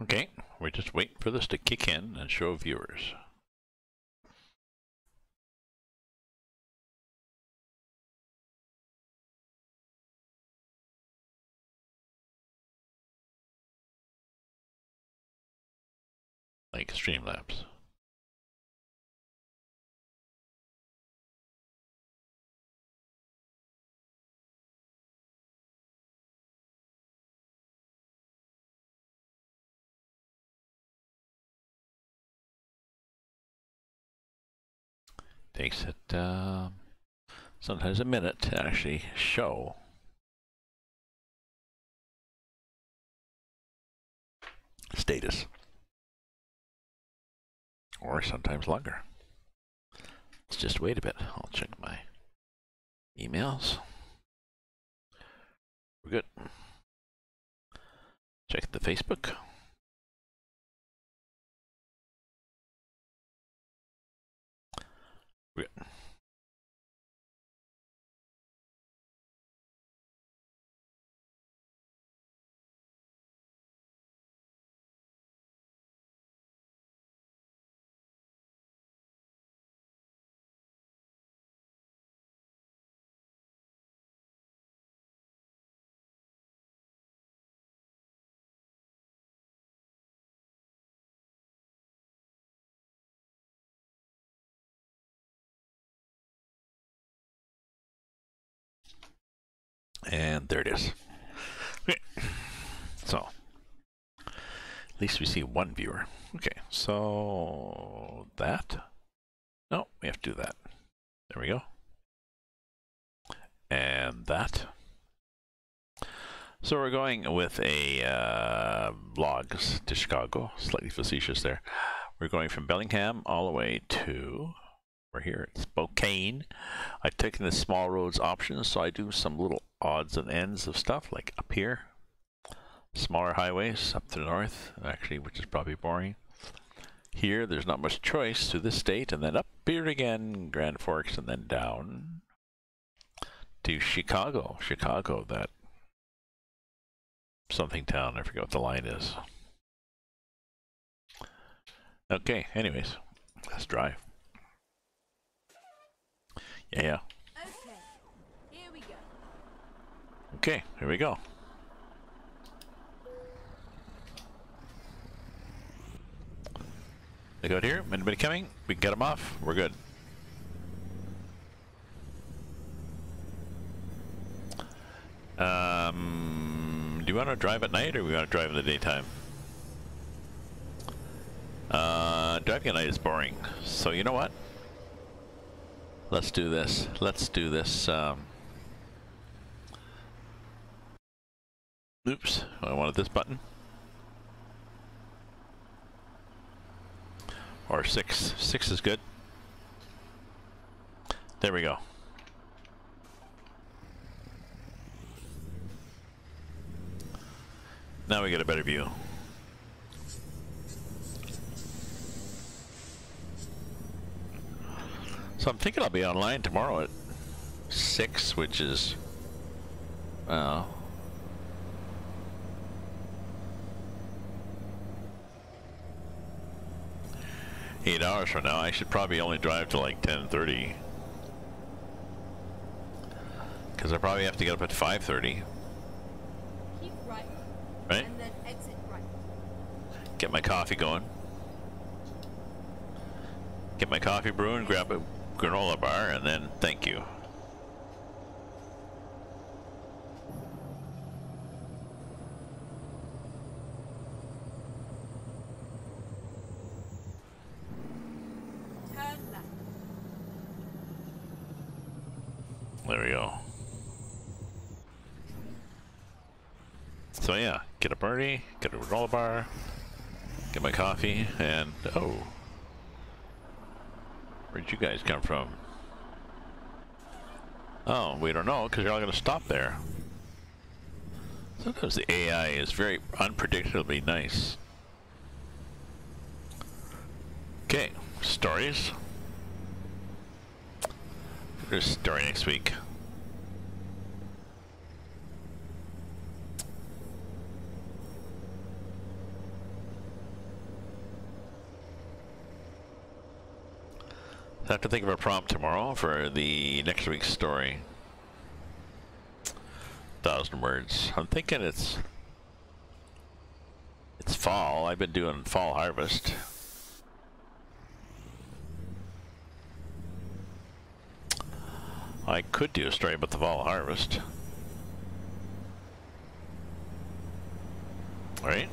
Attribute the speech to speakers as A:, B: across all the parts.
A: Okay, we're just waiting for this to kick in and show viewers. Like Streamlabs. Takes it sometimes a minute to actually show. Status. Or sometimes longer. Let's just wait a bit. I'll check my emails. We're good. Check the Facebook. We're good. And there it is. Okay. So, at least we see one viewer. Okay, so that. No, we have to do that. There we go. And that. So we're going with a vlogs to Chicago. Slightly facetious there. We're going from Bellingham all the way to, we're here at Spokane. I've taken the small roads option, so I do some little odds and ends of stuff, like up here. Smaller highways up to the north, actually, which is probably boring. Here, there's not much choice to this state, and then up here again, Grand Forks, and then down to Chicago. Chicago, that something town, I forget what the line is. Okay, anyways, let's drive. Yeah.
B: Okay, here we go.
A: Okay, here we go. They go here. Anybody coming? We can get them off. We're good. Do you want to drive at night or we want to drive in the daytime? Driving at night is boring. So you know what? Let's do this. Let's do this. Oops, I wanted this button. Or 6. 6 is good. There we go. Now we get a better view. So I'm thinking I'll be online tomorrow at 6, which is 8 hours from now. I should probably only drive to like 10:30. Because I probably have to get up at 5:30.
B: Keep right.
A: Right?
B: And then exit right.
A: Get my coffee going. Get my coffee brewing, grab a granola bar, and then thank you.
B: Turn left.
A: There we go. So yeah, get a birdie, get a granola bar, get my coffee, and oh. Where'd you guys come from? Oh, we don't know, because you're all going to stop there. Sometimes the AI is very unpredictably nice. Okay, stories. There's a story next week. I have to think of a prompt tomorrow for the next week's story. 1,000 words. I'm thinking it's fall. I've been doing fall harvest. I could do a story about the fall harvest. Right?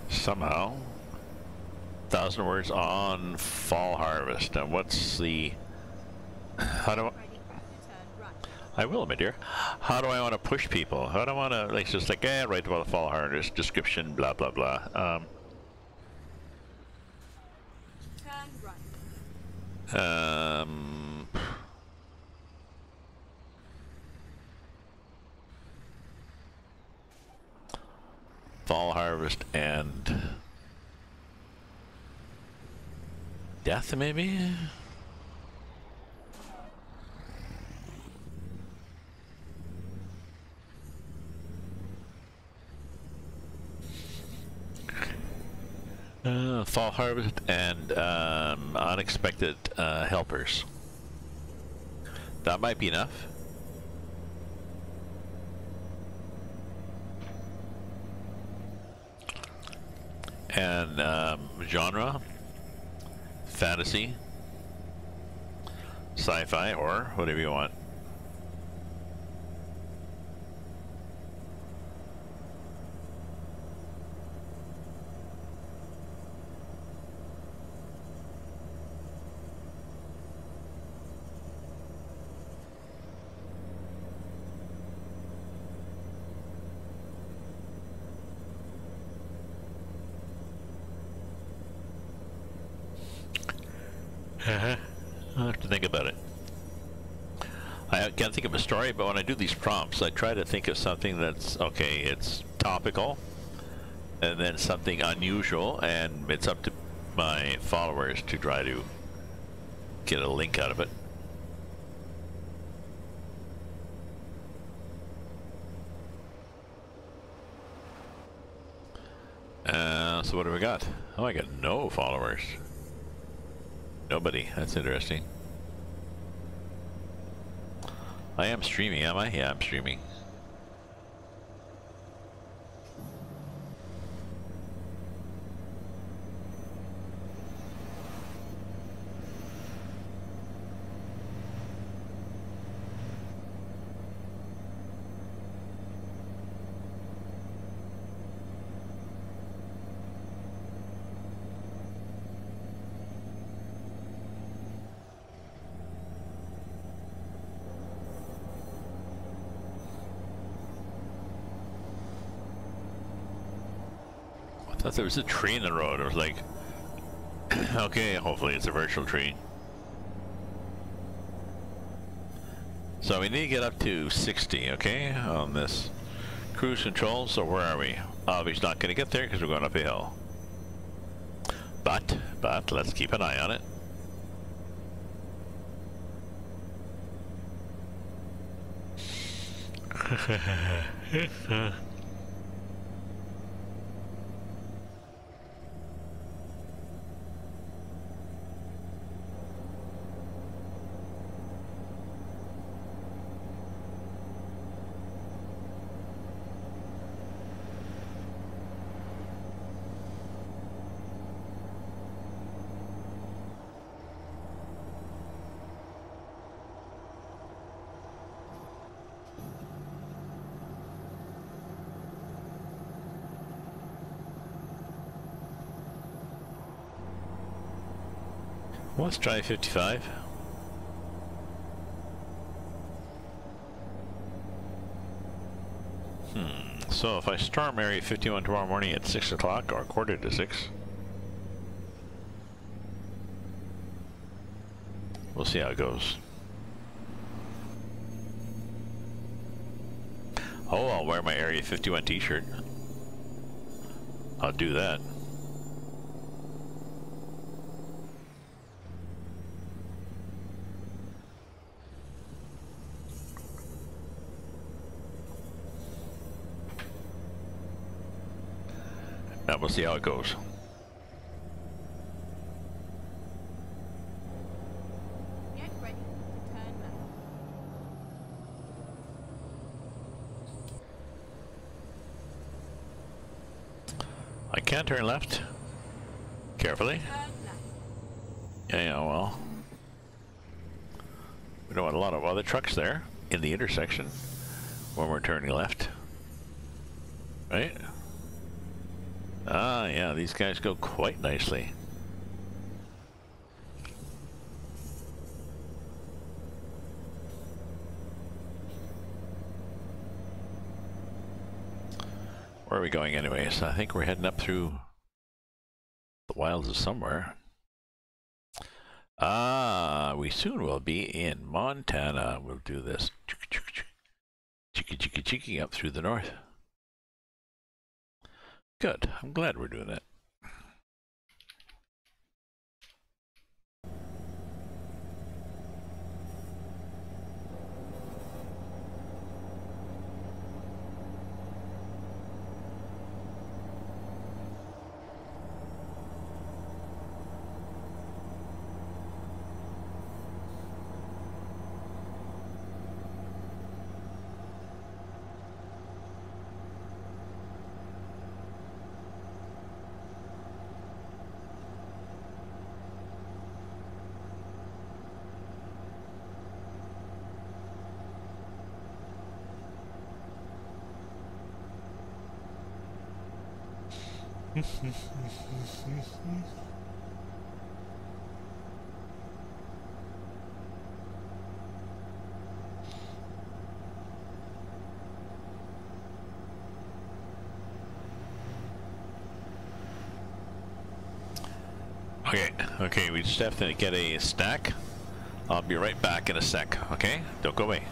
A: Somehow. 1,000 words on fall harvest. Now what's the... How do I will, my dear. How do I want to push people? How do I want to, like, just like, write about the fall harvest, description, blah, blah, blah.
B: Turn right.
A: Fall harvest and death, maybe? Fall harvest and unexpected helpers. That might be enough. And genre, fantasy, sci-fi, or whatever you want. I'll have to think about it. I can't think of a story, but when I do these prompts, I try to think of something that's, okay, it's topical, and then something unusual, and it's up to my followers to try to get a link out of it. So what do we got? Oh, I got no followers. Nobody. That's interesting. I am streaming, am I? Yeah, I'm streaming. I thought there was a tree in the road. I was like, okay, hopefully it's a virtual tree. So we need to get up to 60, okay, on this cruise control. So where are we? Obviously not going to get there because we're going up a hill. But let's keep an eye on it. Let's try 55. So if I storm Area 51 tomorrow morning at 6 o'clock or quarter to 6, we'll see how it goes. Oh, I'll wear my Area 51 t-shirt. I'll do that. Yeah, we'll see how it goes.
B: Get ready to turn left.
A: I can turn left. Carefully.
B: Turn left.
A: Yeah, well. We don't want a lot of other trucks there in the intersection when we're turning left. Right? Ah, yeah, these guys go quite nicely. Where are we going anyways? I think we're heading up through the wilds of somewhere. Ah, we soon will be in Montana. We'll do this cheeky up through the north. Good. I'm glad we're doing it. Okay, we just have to get a stack. I'll be right back in a sec, okay? Don't go away.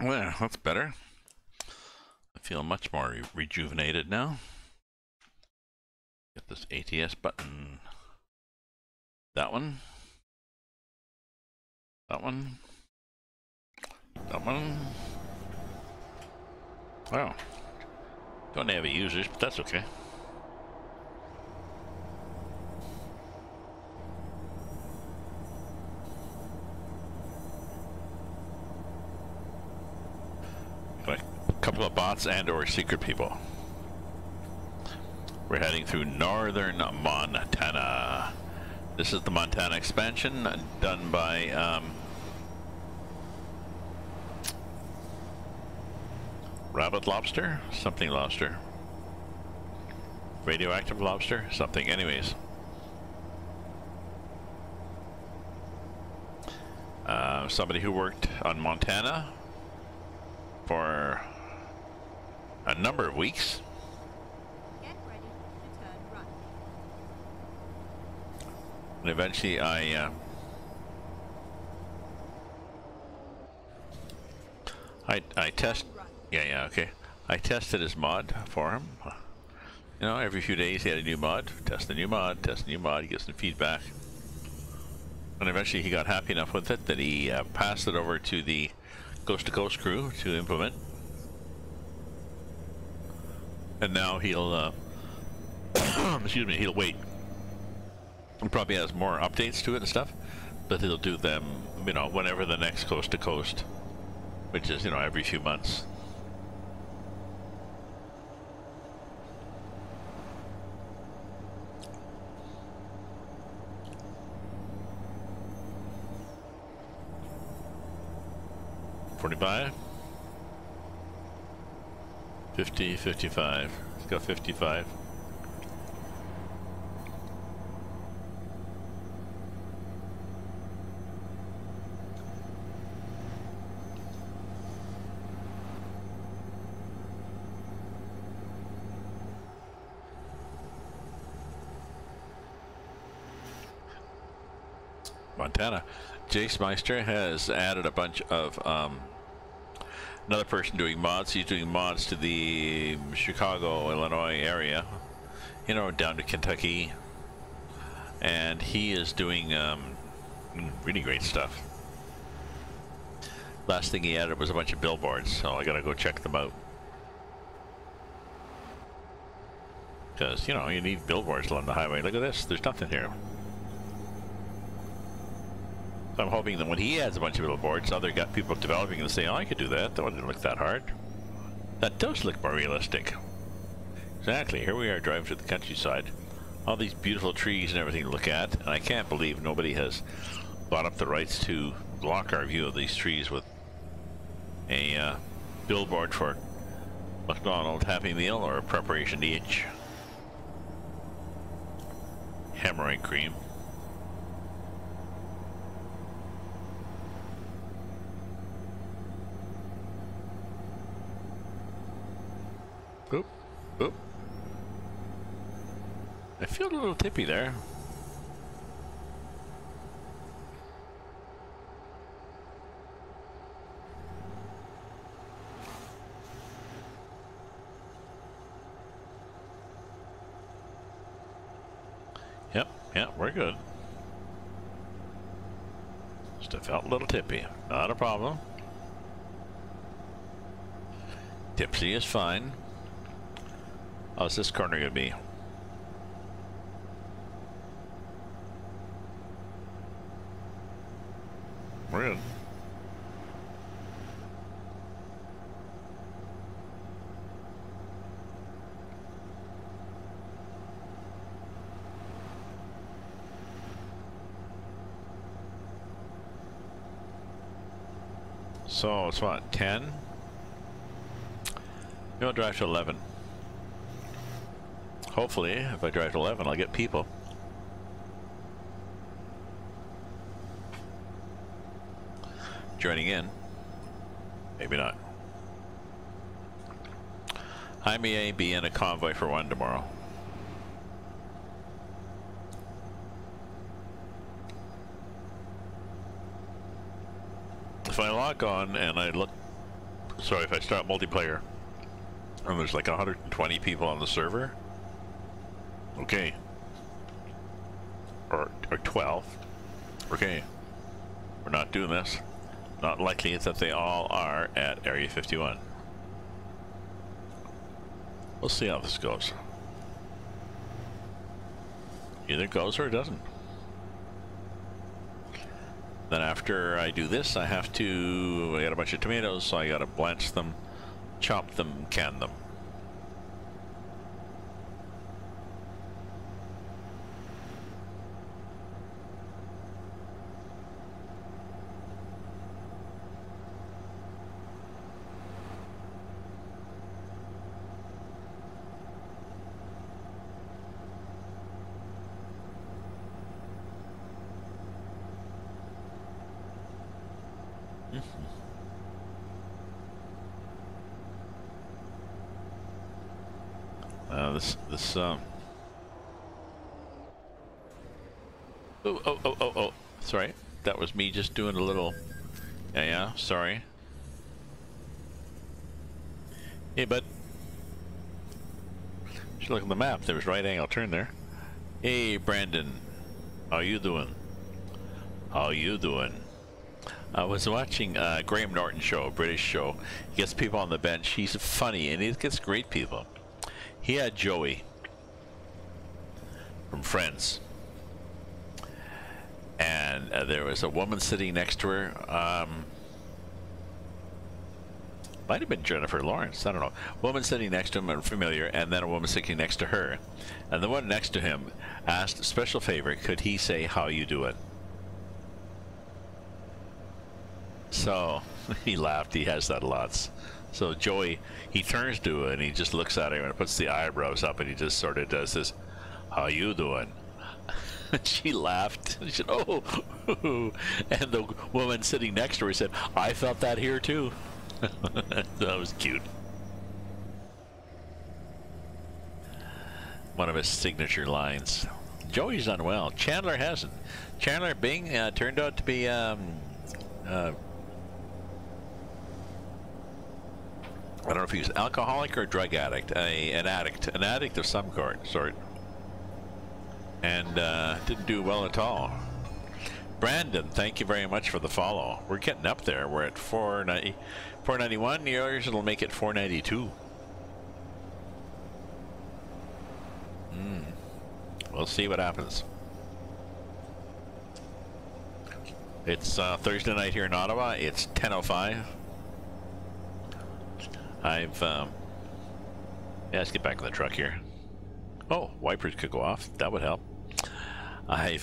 A: Well, that's better. I feel much more rejuvenated now. Get this ATS button. That one. That one. That one. Wow. Don't have any users, but that's okay. Got a couple of bots and or secret people. We're heading through northern Montana. This is the Montana expansion done by rabbit lobster? Something lobster. Radioactive lobster? Something. Anyways. Somebody who worked on Montana for a number of weeks.
B: Get ready to turn right.
A: And eventually I test. Yeah, okay. I tested his mod for him. You know, every few days he had a new mod. Test the new mod, test the new mod, he gets some feedback. And eventually he got happy enough with it that he passed it over to the Coast to Coast crew to implement. And now he'll, excuse me, he'll wait. He probably has more updates to it and stuff, but he'll do them, you know, whenever the next Coast to Coast, which is, you know, every few months. $45, 50, 55. Let's go 55. Montana. Jace Meister has added a bunch of another person doing mods. He's doing mods to the Chicago, Illinois area, you know, down to Kentucky, and he is doing really great stuff. Last thing he added was a bunch of billboards, so I gotta go check them out. Because, you know, you need billboards along the highway. Look at this, there's nothing here. So I'm hoping that when he adds a bunch of billboards, other people developing and say, oh, I could do that. That wouldn't look that hard. That does look more realistic. Exactly. Here we are driving through the countryside. All these beautiful trees and everything to look at. And I can't believe nobody has bought up the rights to block our view of these trees with a billboard for McDonald's Happy Meal or Preparation H. Hemorrhoid cream. Oop, oop. I feel a little tippy there. Yep, we're good. Just felt a little tippy. Not a problem. Tipsy is fine. How's this corner gonna be? We're good. So it's what, 10? We'll drive to 11. Hopefully, if I drive to 11, I'll get people. Joining in. Maybe not. I may be in a convoy for one tomorrow. If I log on and I look, sorry, if I start multiplayer and there's like 120 people on the server, okay, or 12, okay, we're not doing this. Not likely that they all are at Area 51. We'll see how this goes. Either goes or it doesn't. Then after I do this, I got a bunch of tomatoes, so I gotta blanch them, chop them, can them. Oh. Sorry. That was me just doing a little... Yeah, sorry. Hey, bud. Should look at the map. There was right angle turn there. Hey, Brandon. How you doing? How you doing? I was watching Graham Norton show, a British show. He gets people on the bench. He's funny, and he gets great people. He had Joey from Friends. And there was a woman sitting next to her. Might have been Jennifer Lawrence. I don't know. Woman sitting next to him, unfamiliar, and then a woman sitting next to her. And the one next to him asked a special favor, could he say, how you doing? So he laughed. He has that lots. So Joey, he turns to her and he just looks at her and puts the eyebrows up and he just sort of does this, how you doing? She laughed. She said, oh. And the woman sitting next to her said, I felt that here too. That was cute. One of his signature lines. Joey's done well. Chandler hasn't. Chandler Bing turned out to be I don't know if he was alcoholic or drug addict, an addict of some sort, and didn't do well at all. Brandon, thank you very much for the follow. We're getting up there. We're at 491. Yours will make it 492. We'll see what happens. It's Thursday night here in Ottawa. It's 10:05. Yeah, let's get back in the truck here. Oh, wipers could go off. That would help. I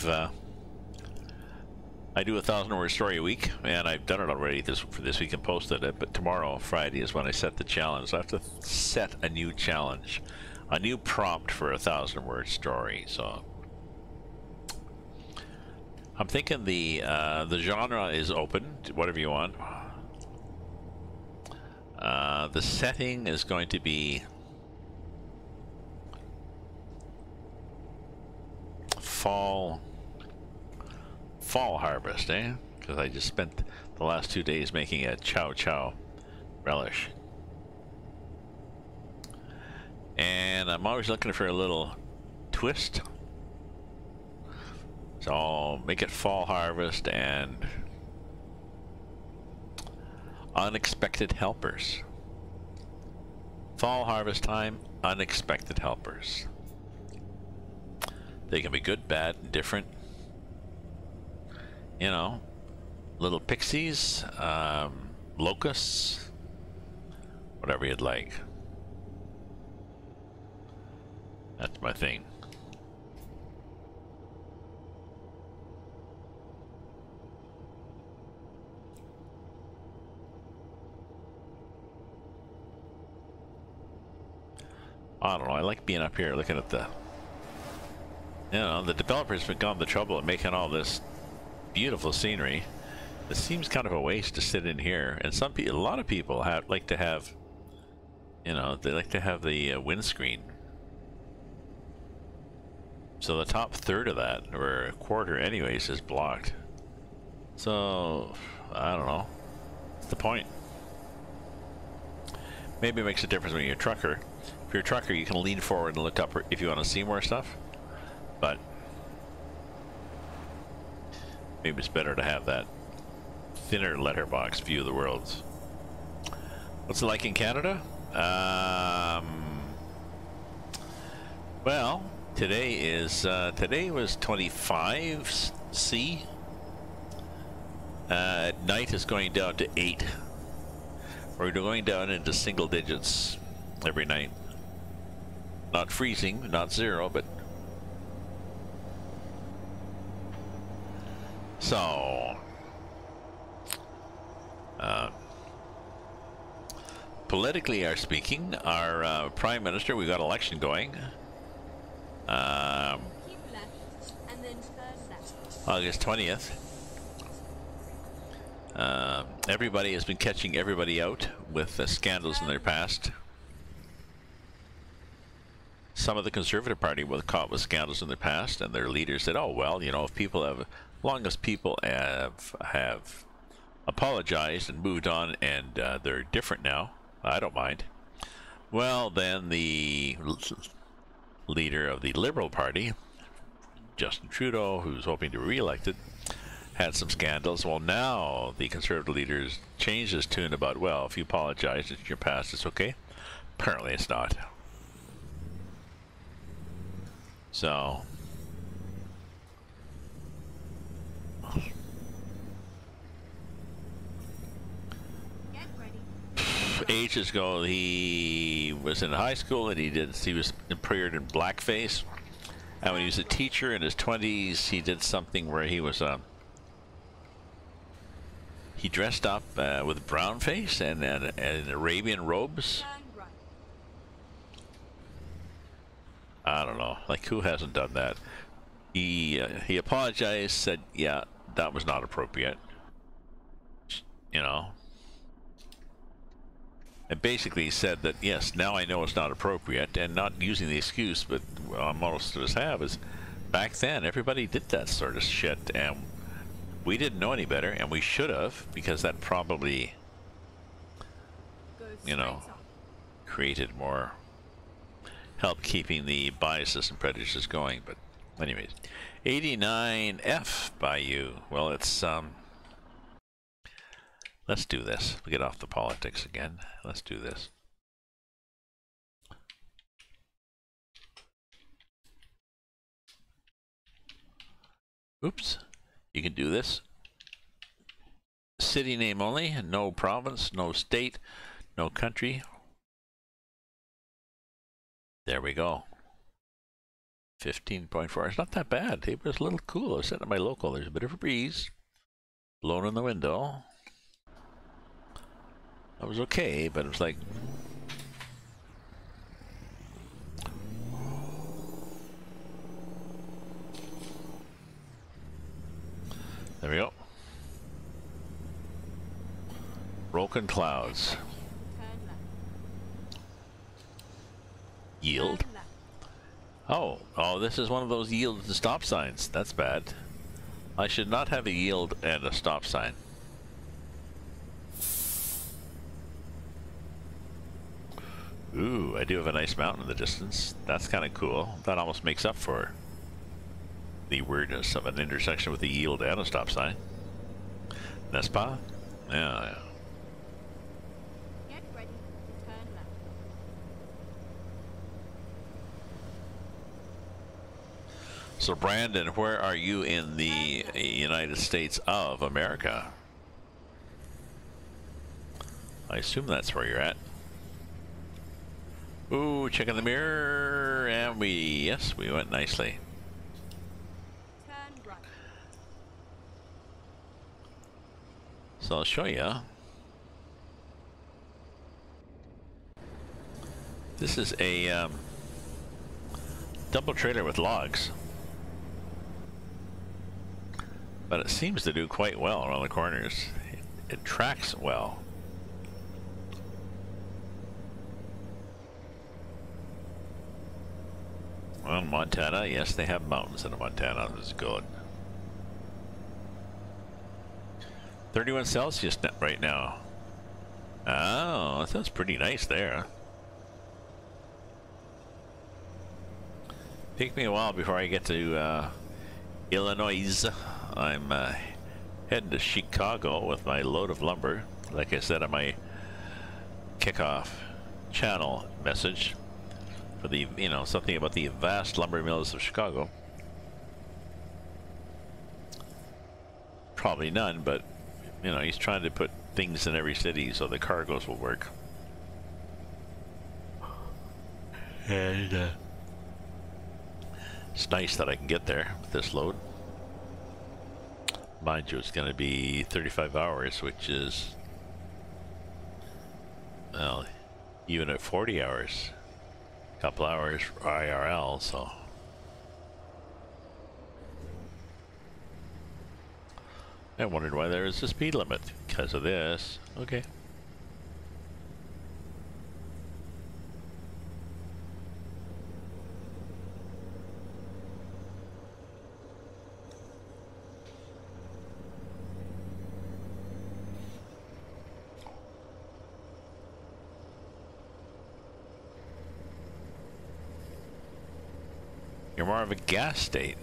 A: do a 1,000-word story a week, and I've done it already for this week and posted it. But tomorrow, Friday, is when I set the challenge. So I have to set a new challenge, a new prompt for a 1,000-word story. So I'm thinking the genre is open to whatever you want. The setting is going to be fall harvest, eh? Because I just spent the last 2 days making a chow chow relish. And I'm always looking for a little twist. So I'll make it fall harvest and unexpected helpers. Fall harvest time, unexpected helpers. They can be good, bad, different. You know, little pixies, locusts, whatever you'd like. That's my thing. I don't know, I like being up here looking at the, you know, the developers have gone the trouble of making all this beautiful scenery. It seems kind of a waste to sit in here, and a lot of people like to have, you know, they like to have the windscreen. So the top third of that, or a quarter anyways, is blocked. So, I don't know. What's the point? Maybe it makes a difference when you're a trucker. If you're a trucker, you can lean forward and look up if you want to see more stuff. But maybe it's better to have that thinner letterbox view of the world. What's it like in Canada? Well, today was 25 C. At night is going down to 8. We're going down into single digits every night. Not freezing, not 0, but so politically speaking, our Prime Minister, we got election going.
B: Keep left and then turn left.
A: August 20th. Everybody has been catching everybody out with scandals in their past. Some of the Conservative Party were caught with scandals in their past, and their leaders said, "Oh well, you know, if people have, as long as people have apologized and moved on, and they're different now, I don't mind." Well, then the leader of the Liberal Party, Justin Trudeau, who's hoping to be re-elected, had some scandals. Well, now the Conservative leaders changed his tune about, well, if you apologize in your past, it's okay. Apparently it's not. So
B: Get ready.
A: ages ago, he was in high school and he was appeared in blackface. And when he was a teacher in his 20s, he did something where he was he dressed up with brown face and Arabian robes.
B: Turn right.
A: I don't know, like who hasn't done that? He apologized, said, yeah, that was not appropriate. You know. And basically said that, yes, now I know it's not appropriate, and not using the excuse, but most of us have, is back then everybody did that sort of shit, and we didn't know any better, and we should have, because that probably,
B: Go
A: you know,
B: straight on.
A: created more help keeping the biases and prejudices going. But anyways, 89F by you. Well, it's let's do this. We'll get off the politics again. Let's do this. Oops. You can do this. City name only, no province, no state, no country. There we go. 15.4. It's not that bad. It was a little cool. I was sitting at my local. There's a bit of a breeze blowing in the window. That was okay, but it was like, there we go. Broken clouds.
B: Turn left.
A: Yield.
B: Turn left.
A: Oh, this is one of those yield and stop signs. That's bad. I should not have a yield and a stop sign. Ooh, I do have a nice mountain in the distance. That's kind of cool. That almost makes up for the weirdness of an intersection with a yield and a stop sign. N'est-ce pas? Yeah.
B: Get ready to turn left.
A: So Brandon, where are you in the United States of America? I assume that's where you're at. Ooh, check in the mirror, and yes, we went nicely.
B: Turn right.
A: So I'll show you. This is a double trailer with logs. But it seems to do quite well around the corners. It tracks well. Well, Montana, yes, they have mountains in Montana. That's good. 31 Celsius right now. Oh, that sounds pretty nice there. Take me a while before I get to Illinois. I'm heading to Chicago with my load of lumber. Like I said on my kickoff channel message, for the, you know, something about the vast lumber mills of Chicago. Probably none, but you know, he's trying to put things in every city so the cargoes will work. And it's nice that I can get there with this load. Mind you, it's going to be 35 hours, which is, well, even at 40 hours, a couple hours IRL, so. I wondered why there is a speed limit. Because of this. Okay. You're more of a gas state.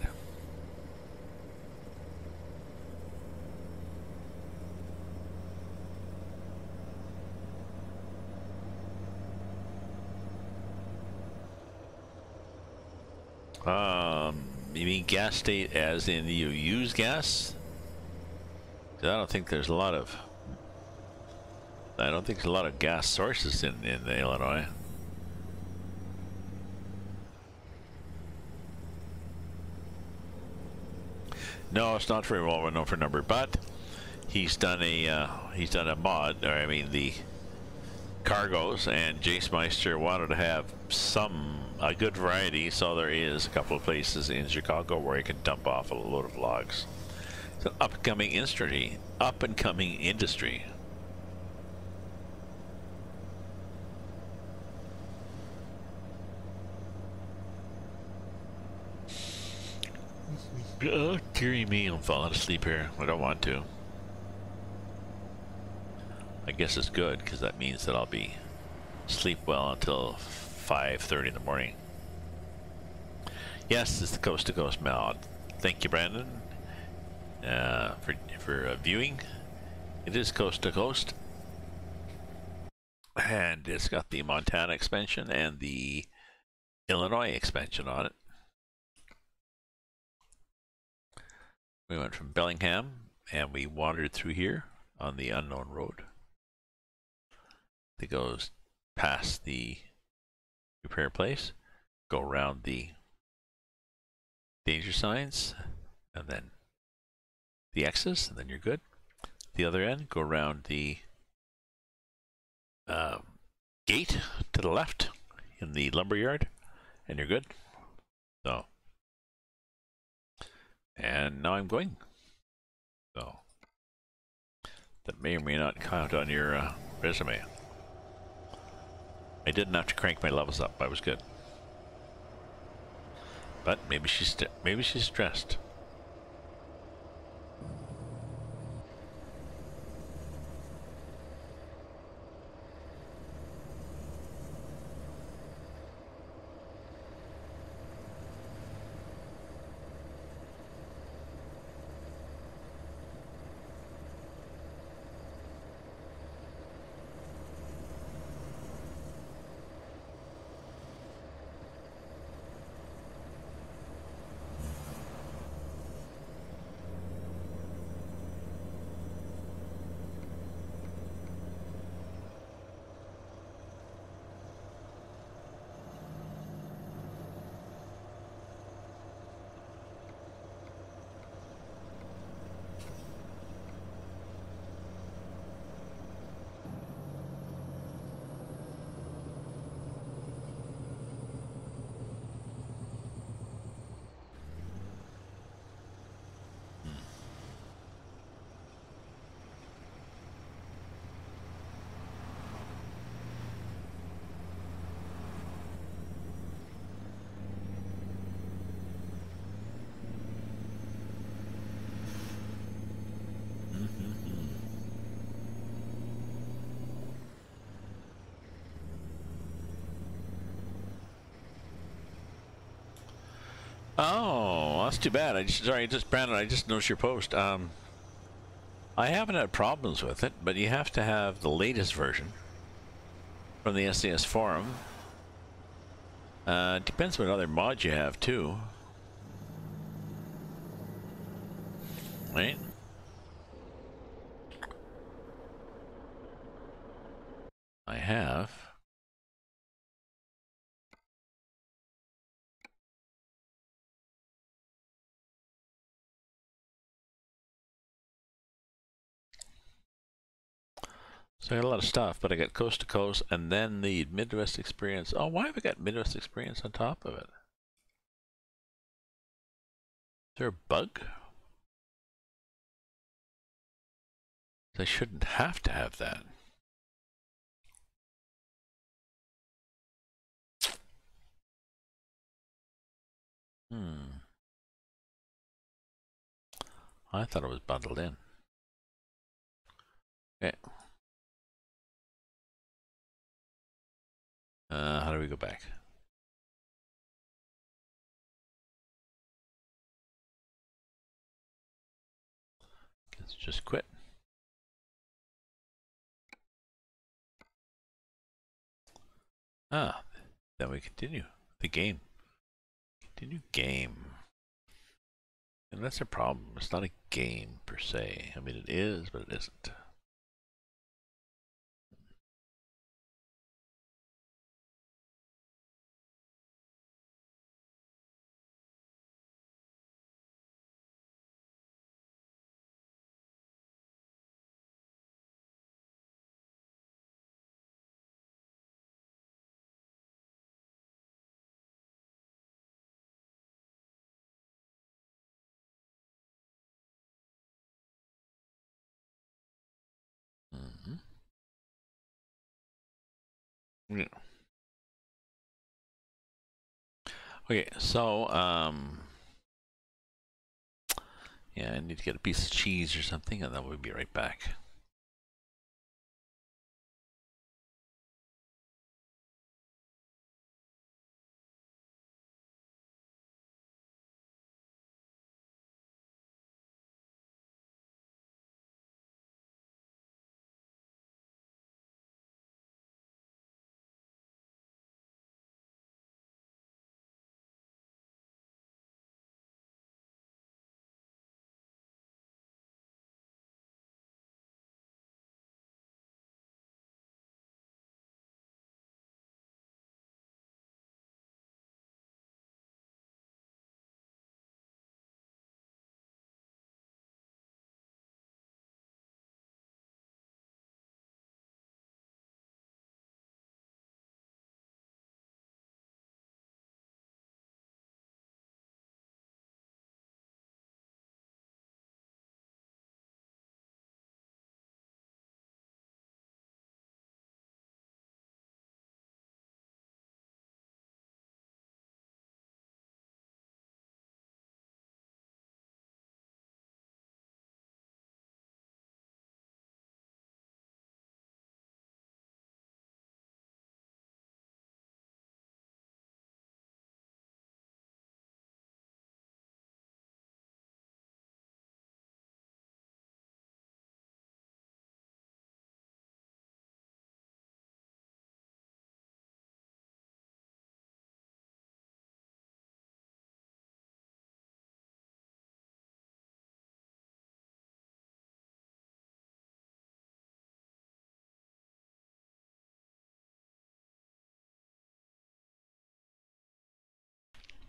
A: You mean gas state as in you use gas? 'Cause I don't think there's a lot of gas sources in Illinois. No, it's not very well known for number, but he's done a mod, or I mean the cargoes, and Jace Meister wanted to have a good variety, so there is a couple of places in Chicago where you can dump off a load of logs. It's an up and coming industry. Oh, dearie me, I'm falling asleep here. I don't want to. I guess it's good, because that means that I'll be sleep well until 5:30 in the morning. Yes, it's the Coast to Coast mod. Thank you, Brandon, for viewing. It is Coast to Coast, and it's got the Montana expansion and the Illinois expansion on it. We went from Bellingham, and we wandered through here on the unknown road that goes past the repair place, go around the danger signs, and then the X's, and then you're good. The other end, go around the gate to the left in the lumber yard, and you're good. So, and now I'm going. So, that may or may not count on your resume. I didn't have to crank my levels up. I was good. But maybe she's stressed. Oh, that's too bad. Brandon, I just noticed your post. I haven't had problems with it, but you have to have the latest version from the SDS forum. Depends what other mods you have too. Right? I have. So I got a lot of stuff, but I got Coast to Coast and then the Midwest Experience. Oh, why have I got Midwest Experience on top of it? Is there a bug? They shouldn't have to have that. I thought it was bundled in. Okay. How do we go back? Let's just quit. Then we continue the game. Continue game. And that's a problem. It's not a game per se. I mean, it is, but it isn't. Yeah. Okay, so yeah, I need to get a piece of cheese or something, and then we'll be right back.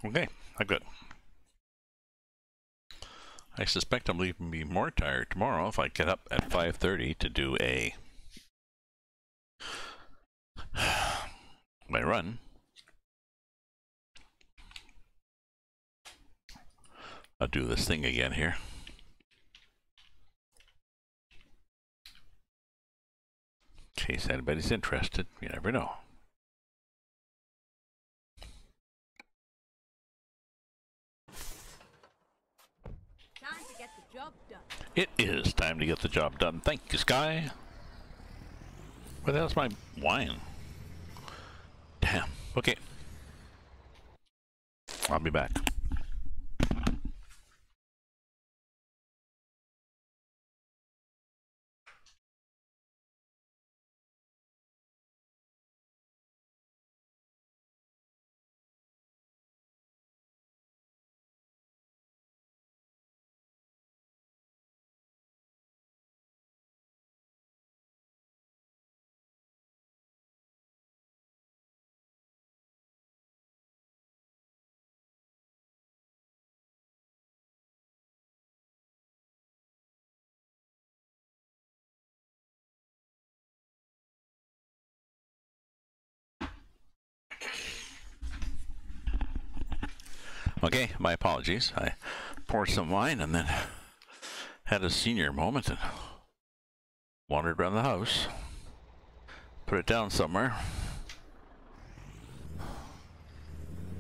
A: Okay, I'm good. I suspect I'm leaving me more tired tomorrow if I get up at 5:30 to do my run. I'll do this thing again here. In case anybody's interested, you never know.
B: Time to get the job done.
A: It is time to get the job done. Thank you, Sky. Where the hell's my wine? Damn. Okay. I'll be back. Okay, my apologies. I poured some wine and then had a senior moment and Wandered around the house. Put it down somewhere.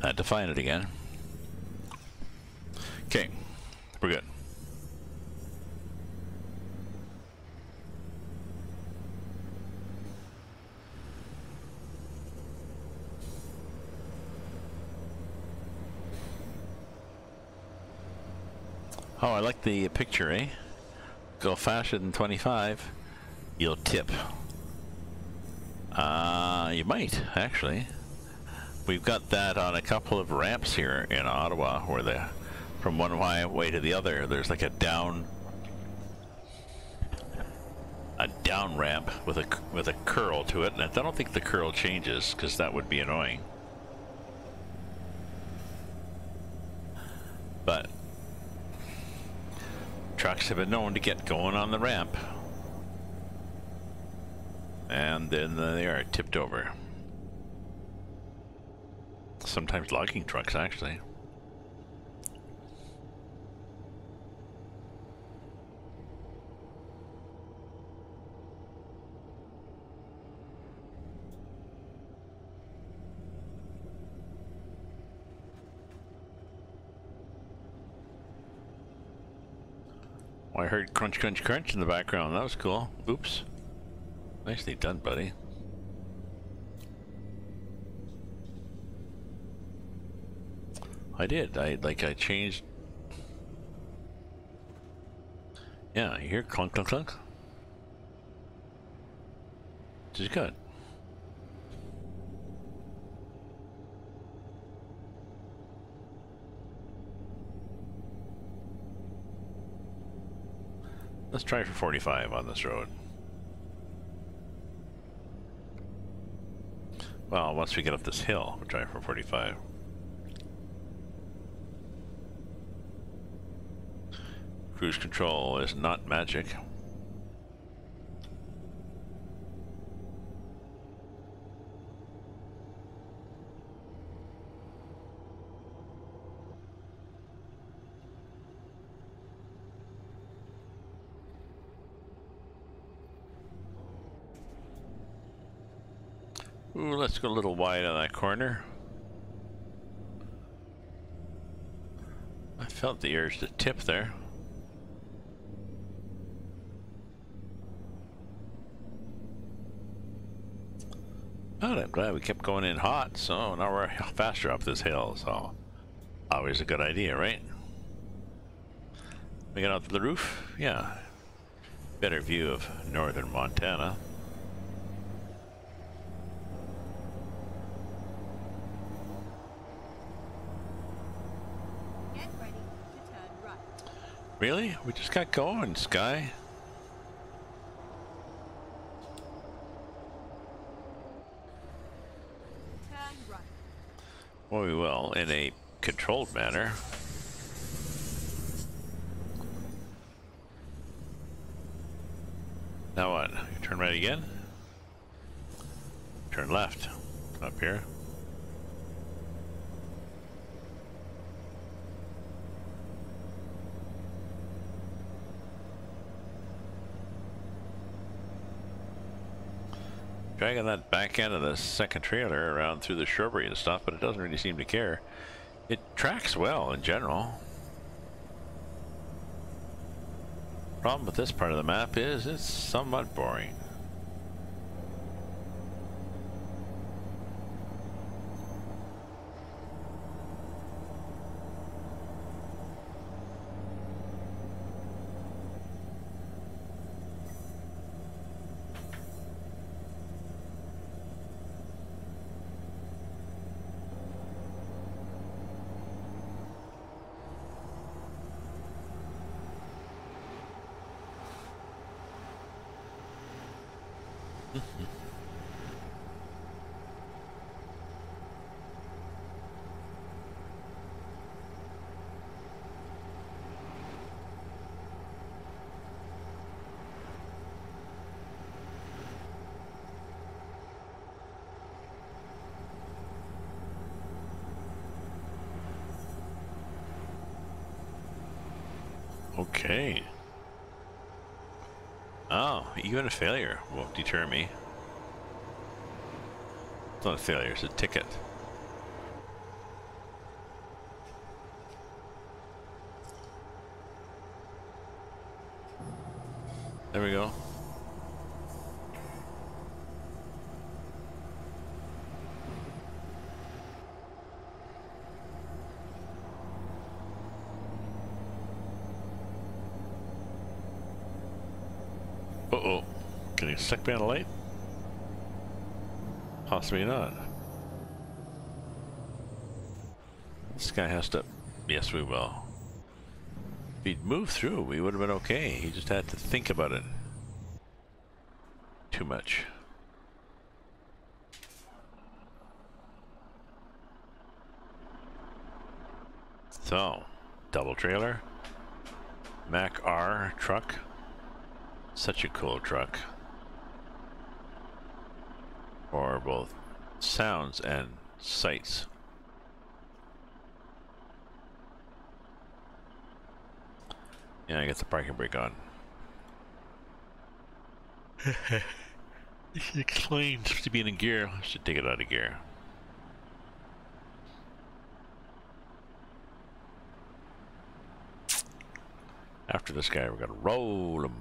A: Had to find it again. Okay, we're good. Oh, I like the picture, eh? Go faster than 25, you'll tip. You might, actually. We've got that on a couple of ramps here in Ottawa, where from one way to the other, there's like a down ramp with a curl to it, and I don't think the curl changes because that would be annoying. But trucks have been known to get going on the ramp, and then they are tipped over. Sometimes logging trucks, actually. Well, I heard crunch, crunch, crunch in the background. That was cool. Oops. Nicely done, buddy. I did. I changed. Yeah, you hear clunk, clunk, clunk? Which is good. Let's try for 45 on this road. Well, once we get up this hill, we'll try for 45. Cruise control is not magic. Ooh, let's go a little wide on that corner. I felt the urge to tip there. But I'm glad we kept going in hot, so now we're faster up this hill, so always a good idea, right? We get out to the roof? Yeah. Better view of northern Montana.
B: Get ready to turn right.
A: Really? We just got going, Sky.
B: Turn right.
A: Well, we will, in a controlled manner. Now what? Turn right again? Turn left. Up here. Dragging that back end of the second trailer around through the shrubbery and stuff, but it doesn't really seem to care. It tracks well in general. Problem with this part of the map is it's somewhat boring. Okay. Oh, even a failure won't deter me. It's not a failure, it's a ticket. There we go. Uh-oh. Getting stuck behind a light? Possibly not. This guy has to... Yes, we will. If he'd moved through, we would have been okay. He just had to think about it. Too much. So, double trailer. Mac R truck. Such a cool truck. For both sounds and sights. Yeah, I got the parking brake on. This explains to be in gear. I should take it out of gear. After this guy, we're gonna roll him.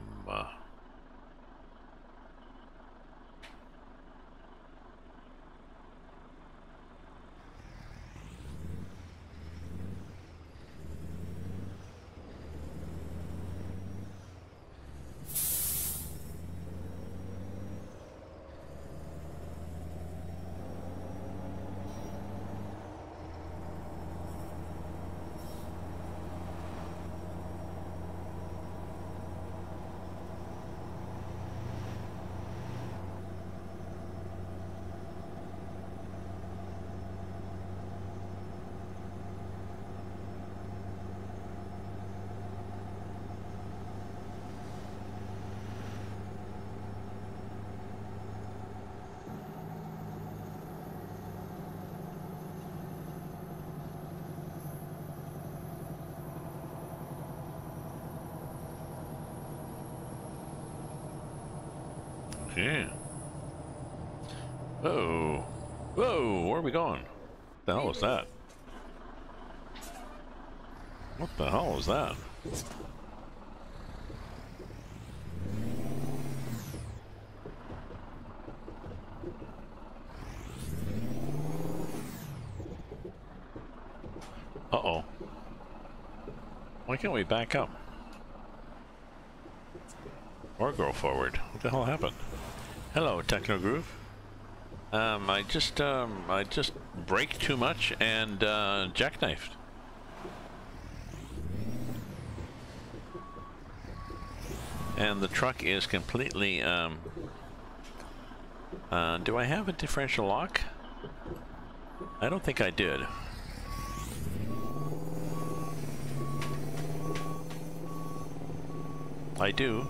A: Yeah. Whoa. Whoa, where are we going? What the hell was that? What the hell was that? Uh-oh. Why can't we back up? Or go forward? What the hell happened? Hello, Techno Groove. I just braked too much and jackknifed. And the truck is completely do I have a differential lock? I don't think I did. I do,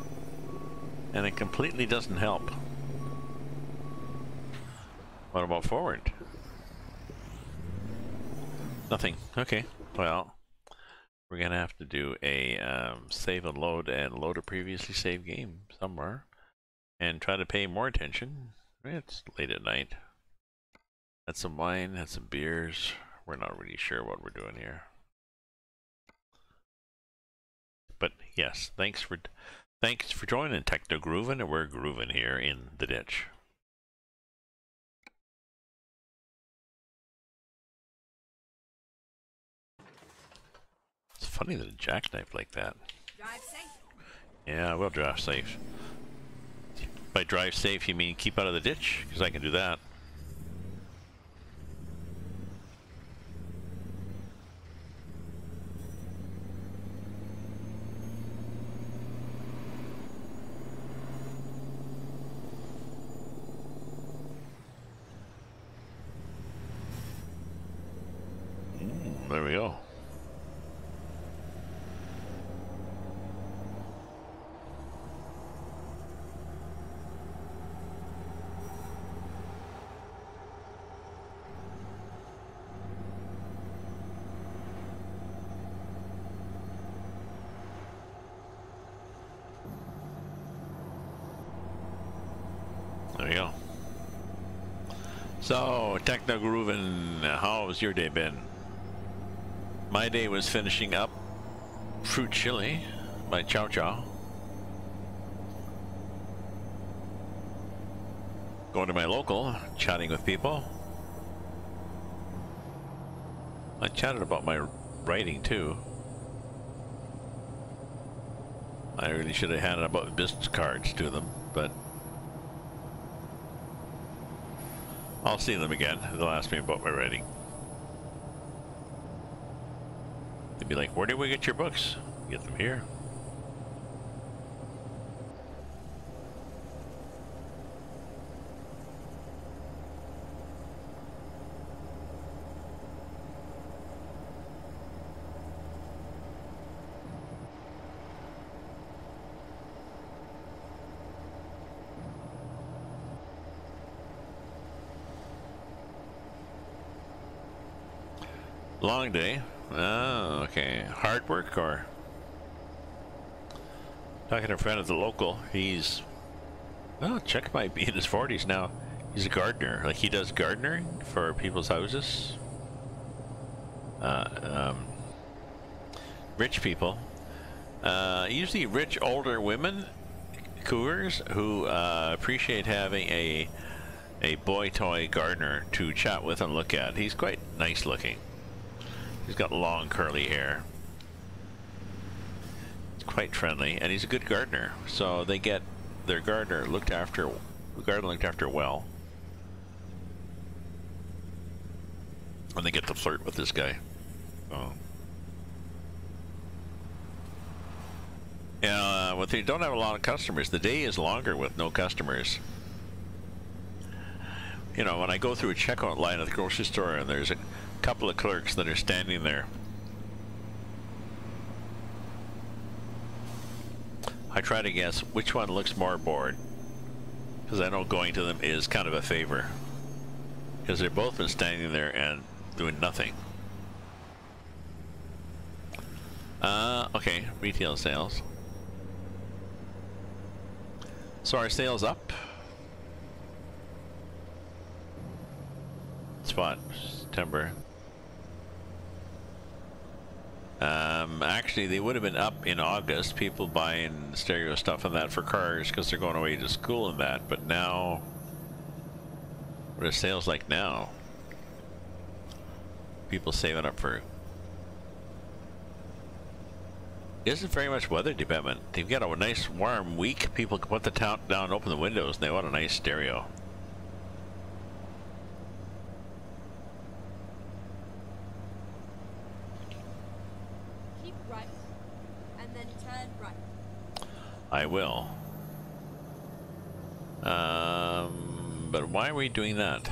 A: and it completely doesn't help. What about forward? Nothing. Okay. Well, we're gonna have to do a save and load a previously saved game somewhere, and try to pay more attention. It's late at night. Had some wine, had some beers. We're not really sure what we're doing here. But yes, thanks for joining Techno Groovin', and we're grooving here in the ditch. It's funny that a jackknife like that.
B: Drive safe.
A: Yeah, I will drive safe. By drive safe, you mean keep out of the ditch? Because I can do that. There we go. So, Techno Groovin', how has your day been? My day was finishing up Fruit Chili by Chow Chow. Going to my local, chatting with people. I chatted about my writing too. I really should have handed about business cards to them, but I'll see them again. They'll ask me about my writing. They'd be like, where did we get your books? Get them here. Long day. Oh, okay. Hard work or? Talking to a friend at the local, he's, well, Chuck might be in his 40s now. He's a gardener. Like, he does gardening for people's houses. Rich people. Usually rich older women, cougars, who appreciate having a boy toy gardener to chat with and look at. He's quite nice looking. He's got long curly hair. He's quite friendly, and he's a good gardener. So they get their garden looked after well. And they get to flirt with this guy. Oh. Yeah, well, they don't have a lot of customers. The day is longer with no customers. You know, when I go through a checkout line at the grocery store and there's a couple of clerks that are standing there, I try to guess which one looks more bored, because I know going to them is kind of a favor, because they've both been standing there and doing nothing. Okay, retail sales. So our sales up. Spot September. Actually, they would have been up in August. People buying stereo stuff and that for cars because they're going away to school and that. But now, what are sales like now? People saving up for. It isn't very much weather dependent. They've got a nice warm week. People can put the top down, open the windows, and they want a nice stereo. I will. But why are we doing that?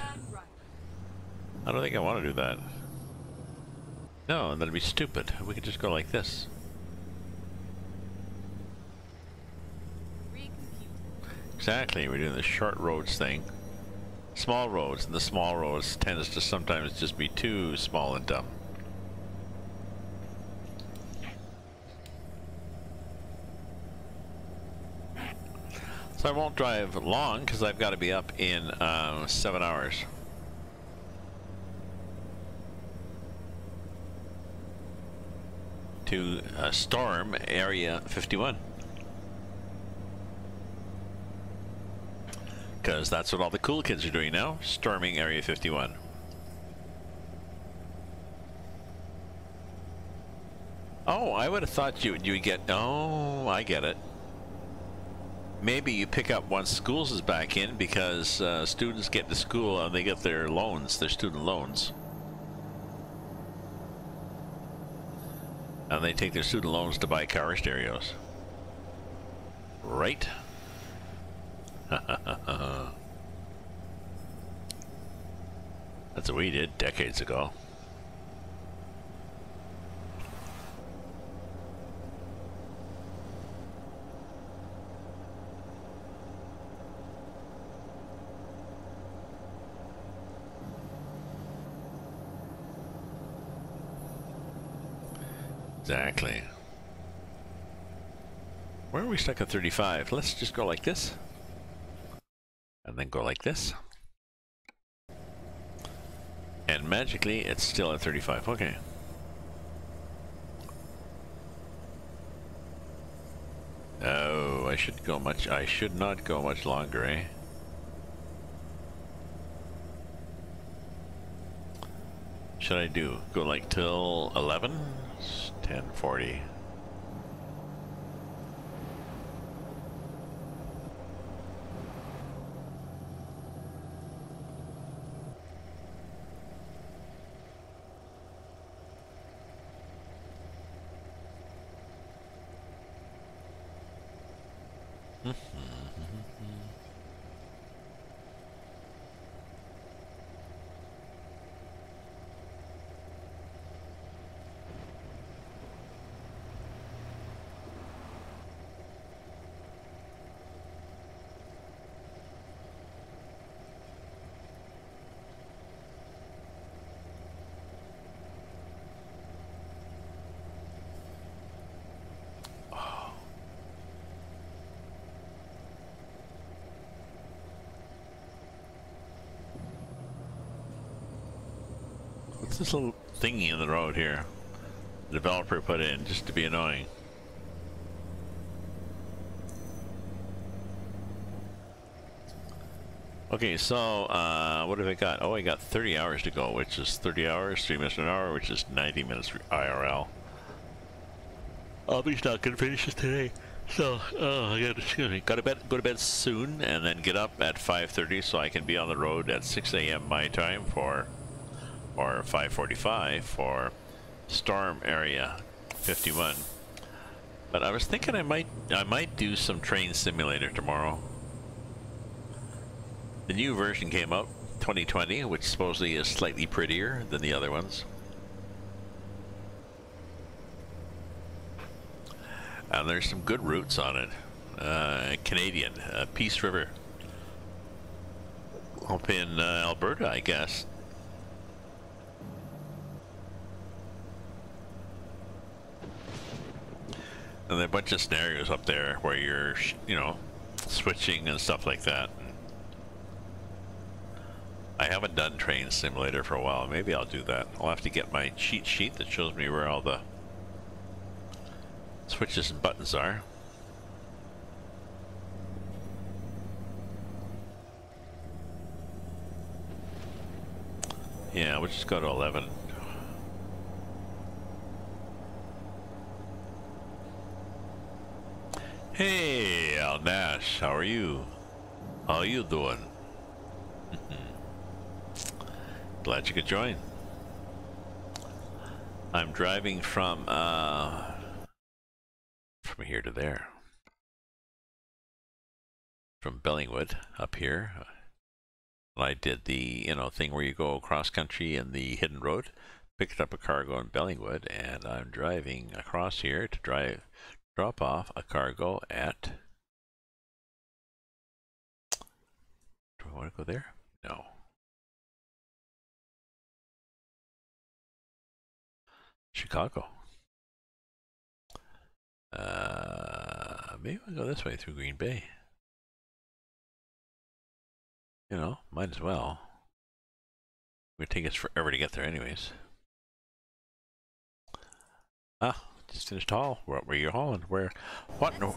A: I don't think I want to do that. No, that'd be stupid. We could just go like this. Exactly, we're doing the short roads thing. Small roads, and the small roads tends to sometimes just be too small and dumb. So I won't drive long because I've got to be up in 7 hours. To storm Area 51. Because that's what all the cool kids are doing now, storming Area 51. Oh, I would have thought you would get, oh, I get it. Maybe you pick up once schools is back in, because students get to school and they get their loans, their student loans. And they take their student loans to buy car stereos. Right? That's what we did decades ago. Exactly. Where are we stuck at 35? Let's just go like this. And then go like this. And magically, it's still at 35. Okay. Oh, I should go much. I should not go much longer, eh? Should I do? Go like till 11? It's 10:40. What's this little thingy in the road here? The developer put in just to be annoying. Okay, so what have I got? Oh, I got 30 hours to go, which is 30 hours, 3 minutes an hour, which is 90 minutes IRL. He's not gonna finish this today, so gotta go to bed soon, and then get up at 5:30 so I can be on the road at 6 a.m. my time or 5:45 for Storm Area 51. But I was thinking I might do some train simulator tomorrow. The new version came out, 2020, which supposedly is slightly prettier than the other ones. And there's some good routes on it. Canadian, Peace River. Up in Alberta, I guess. And there are a bunch of scenarios up there where you're, you know, switching and stuff like that. I haven't done Train Simulator for a while. Maybe I'll do that. I'll have to get my cheat sheet that shows me where all the switches and buttons are. Yeah, we'll just go to 11. Hey, Al Nash, how are you? How you doing? Glad you could join. I'm driving from here to there. From Bellingwood up here. I did the, you know, thing where you go cross country in the hidden road. Picked up a cargo in Bellingwood, and I'm driving across here to drop off a cargo at. Do I want to go there? No. Chicago. Maybe we'll go this way through Green Bay. You know, might as well. It would take us forever to get there anyways. Ah, just finished haul. What were you hauling? Where? What? No.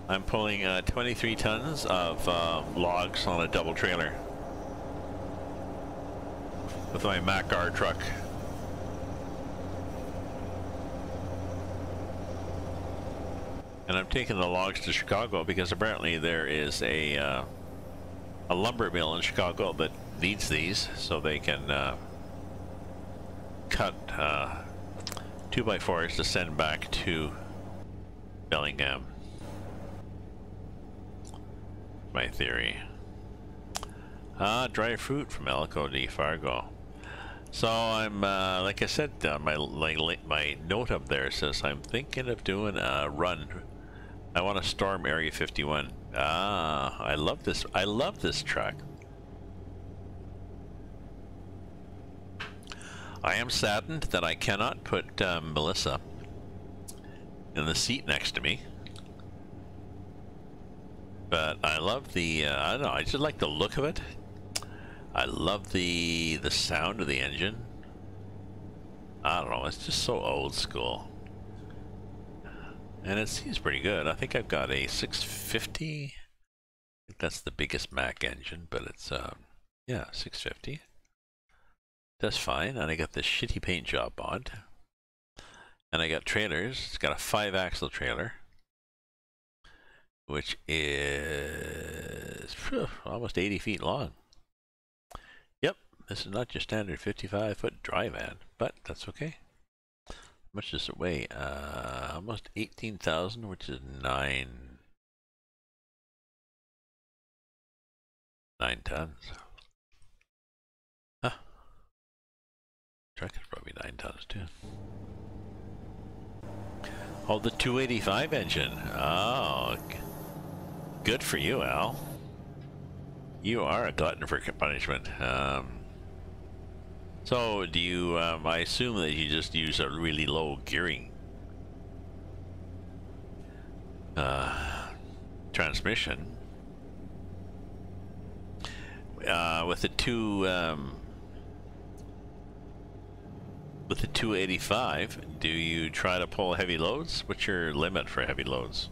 A: I'm pulling 23 tons of logs on a double trailer with my Mac-R truck. And I'm taking the logs to Chicago because apparently there is a lumber mill in Chicago that needs these, so they can cut 2x4s to send back to Bellingham. My theory. Dry fruit from Elko de Fargo. So I'm, like I said, my note up there says I'm thinking of doing a run. I want to storm Area 51. I love this. I love this truck. I am saddened that I cannot put Melissa in the seat next to me. But I love the, I don't know, I just like the look of it. I love the sound of the engine. I don't know, it's just so old school. And it seems pretty good. I think I've got a 650. I think that's the biggest Mac engine, but it's yeah, 650. That's fine. And I got this shitty paint job on. And I got trailers. It's got a 5-axle trailer, which is almost 80 feet long. Yep, this is not your standard 55-foot dry van, but that's okay. How much does it weigh? Almost 18,000, which is 9 tons. Huh. Truck is probably 9 tons too. Oh, the 285 engine. Oh, good for you, Al. You are a glutton for punishment. So, do you, I assume that you just use a really low gearing transmission. With the 285, do you try to pull heavy loads? What's your limit for heavy loads?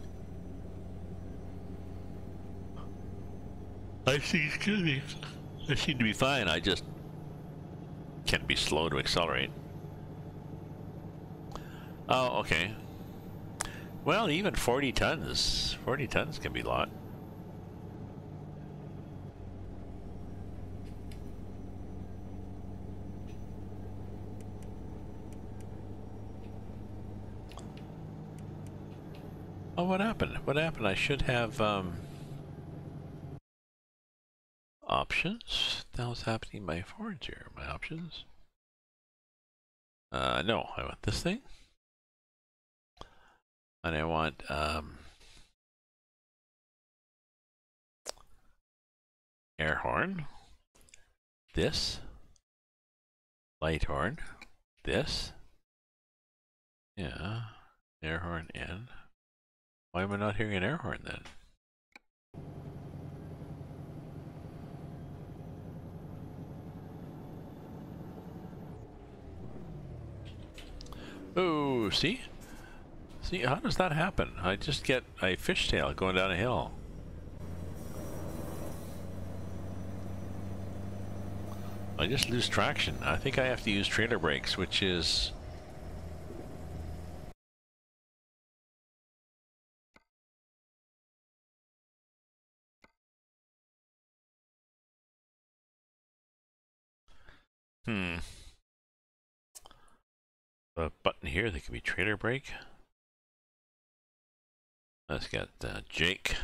A: I seem to be fine. I just can be slow to accelerate. Oh, okay. Well, even 40 tons can be a lot. Oh, what happened? What happened? I should have, options? What the hell's happening in my forwards here? My options? No, I want this thing. And I want, air horn. This. Light horn. This. Yeah. Air horn in. Why am I not hearing an air horn then? Oh, see? See, how does that happen? I just get a fishtail going down a hill. I just lose traction. I think I have to use trailer brakes, which is... A button here that can be trailer brake. Let's get Jake.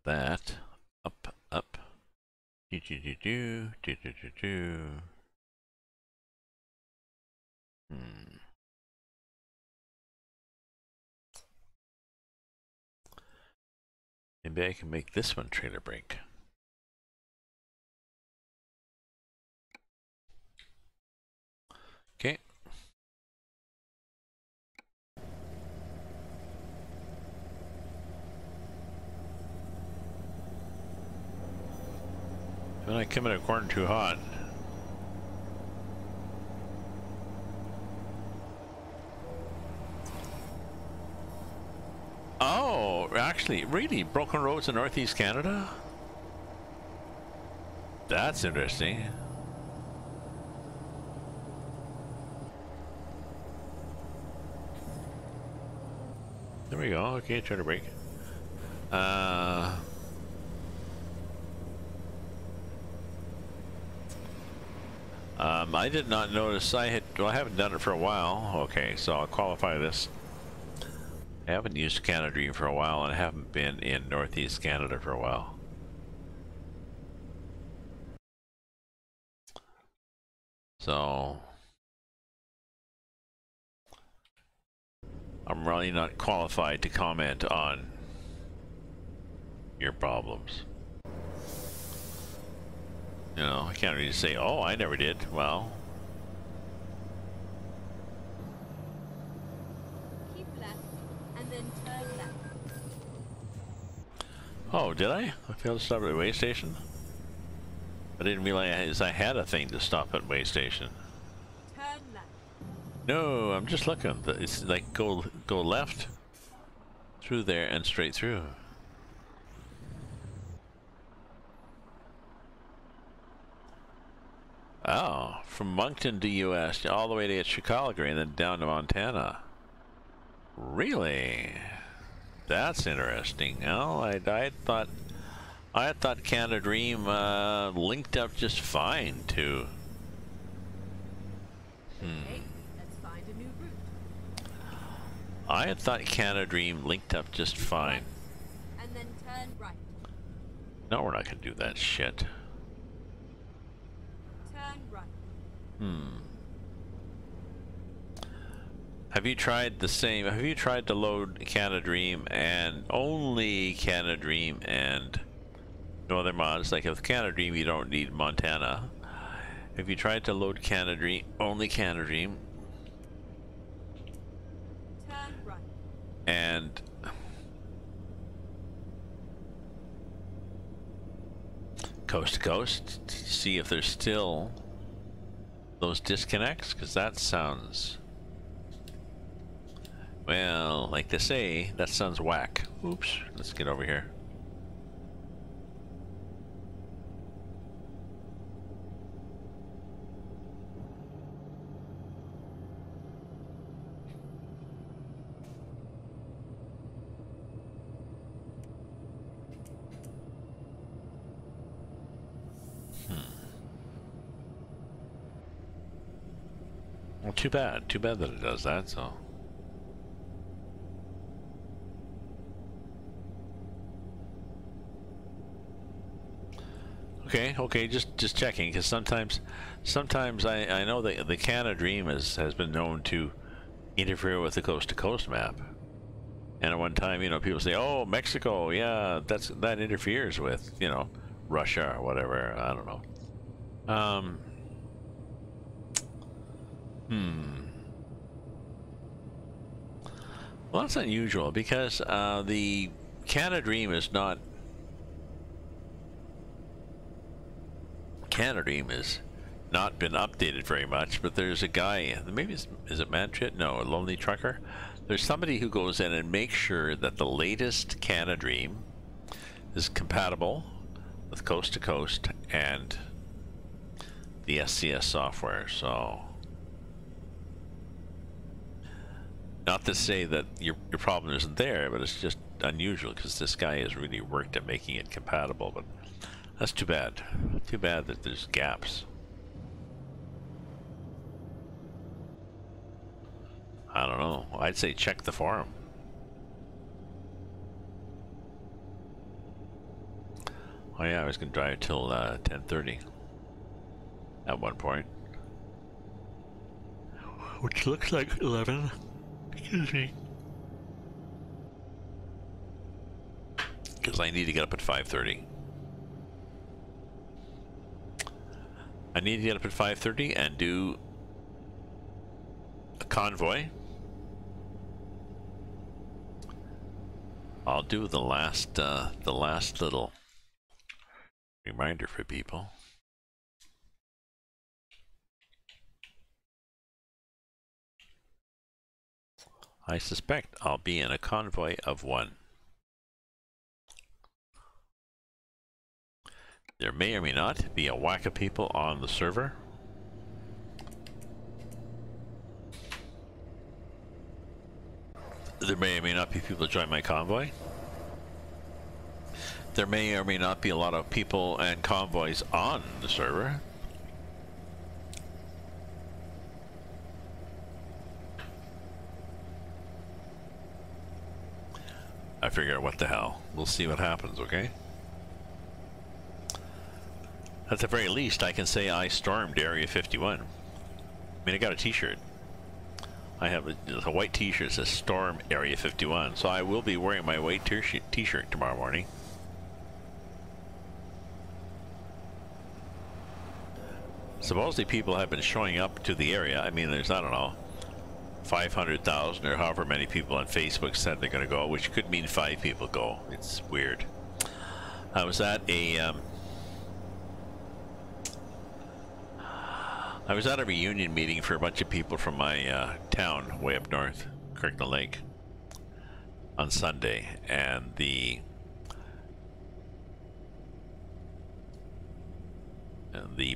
A: That up, up. Do do do do do do do do. Maybe I can make this one trailer brake. Okay. When I come in a corner too hot. Oh, actually, really? Broken roads in Northeast Canada? That's interesting. There we go. Okay, try to brake. I did not notice. Well, I haven't done it for a while. Okay, so I'll qualify this. I haven't used Canada Dream for a while, and I haven't been in Northeast Canada for a while. So I'm really not qualified to comment on your problems. You know, I can't really say, oh, I never did. Well,
B: Keep left and then turn left.
A: Oh, did I? I failed to stop at a way station? I didn't realize I had a thing to stop at way station.
B: Turn left.
A: No, I'm just looking. It's like go left through there and straight through. Oh, from Moncton to US, all the way to Chicago and then down to Montana. Really? That's interesting. Well, I thought Canada Dream linked up just fine to.
B: Okay, let's find a new route.
A: I had thought Canada Dream linked up just fine.
B: And then turn right.
A: No, we're not gonna do that shit.
B: Turn right.
A: Have you tried the same? Have you tried to load Canada Dream and only Canada Dream and no other mods? Like with Canada Dream, you don't need Montana. Have you tried to load Canada Dream, only Canada Dream,
B: Turn right.
A: and coast to coast to see if there's still those disconnects? Because that sounds, well, like they say, that sounds whack. Oops, let's get over here. Well, too bad that it does that, so. Okay, just checking, because sometimes I know that the Canada Dream has been known to interfere with the coast-to-coast map. And at one time, you know, people say, "Oh, Mexico, yeah, that interferes with, you know, Russia or whatever." I don't know. Well, that's unusual because the Canada Dream is not. Canada Dream has not been updated very much, but there's a guy, maybe is it Manchit? No, a Lonely Trucker. There's somebody who goes in and makes sure that the latest Canada Dream is compatible with Coast to Coast and the SCS software. So, not to say that your problem isn't there, but it's just unusual because this guy has really worked at making it compatible. But that's too bad. Too bad that there's gaps. I don't know. I'd say check the forum. Oh yeah, I was gonna drive till 10:30 at one point, which looks like 11. Excuse me. Because I need to get up at 5:30. I need to get up at 5:30 and do a convoy. I'll do the last little reminder for people. I suspect I'll be in a convoy of one. There may or may not be a whack of people on the server. There may or may not be people to join my convoy. There may or may not be a lot of people and convoys on the server. I figure, what the hell? We'll see what happens, okay? At the very least, I can say I stormed Area 51. I mean, I got a t-shirt. I have a white t-shirt that says Storm Area 51, so I will be wearing my white t-shirt tomorrow morning. Supposedly people have been showing up to the area. I mean, there's, I don't know, 500,000 or however many people on Facebook said they're going to go, which could mean 5 people go. It's weird. I was at a reunion meeting for a bunch of people from my town way up north, Kirkland Lake, on Sunday, and the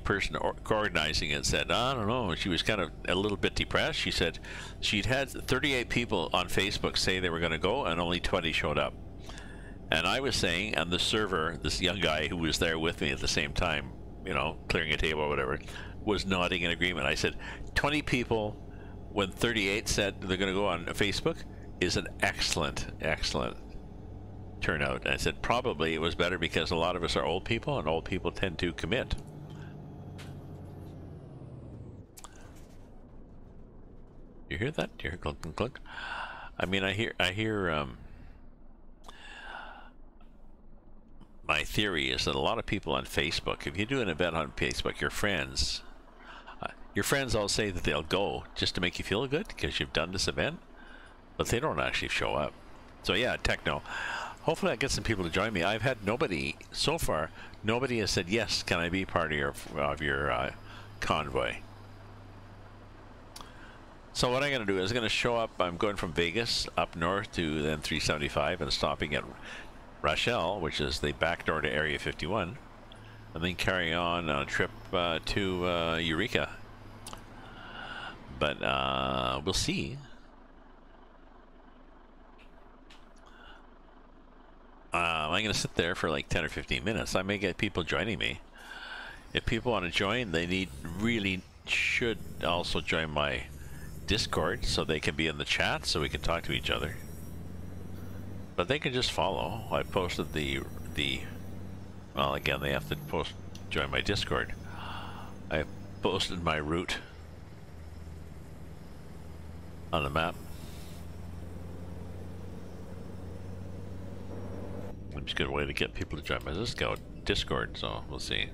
A: person organizing it said, I don't know, she was kind of a little bit depressed. She said she'd had 38 people on Facebook say they were going to go and only 20 showed up. And I was saying, and the server, this young guy who was there with me at the same time, you know, clearing a table or whatever, was nodding in agreement. I said, 20 people when 38 said they're going to go on Facebook is an excellent, excellent turnout. And I said, probably it was better because a lot of us are old people, and old people tend to commit. You hear that? You hear clunk, clunk, clunk? I mean, I hear, my theory is that a lot of people on Facebook, if you do an event on Facebook, your friends all say that they'll go just to make you feel good because you've done this event, but they don't actually show up. So yeah, techno. Hopefully I get some people to join me. I've had nobody, so far, nobody has said, yes, can I be part of your convoy? So what I'm going to do is I'm going to show up. I'm going from Vegas up north to then 375 and stopping at Rochelle, which is the back door to Area 51, and then carry on a trip to Eureka. But we'll see. I'm going to sit there for like 10 or 15 minutes. I may get people joining me. If people want to join, they really should also join my Discord so they can be in the chat so we can talk to each other. But they can just follow. I posted well, again, they have to join my Discord. I posted my route on the map. It's a good way to get people to join my Discord, so we'll see.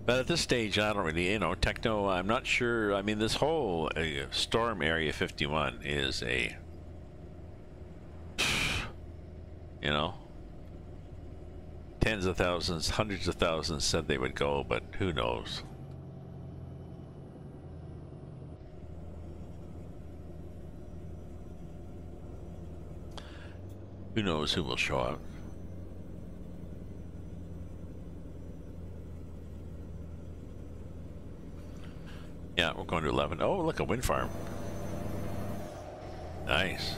A: But at this stage, I don't really, you know, techno, I'm not sure. I mean, this whole storm Area 51 is a, you know, tens of thousands, hundreds of thousands said they would go, but who knows? Who knows who will show up? Yeah, we're going to 11. Oh, look, a wind farm. Nice.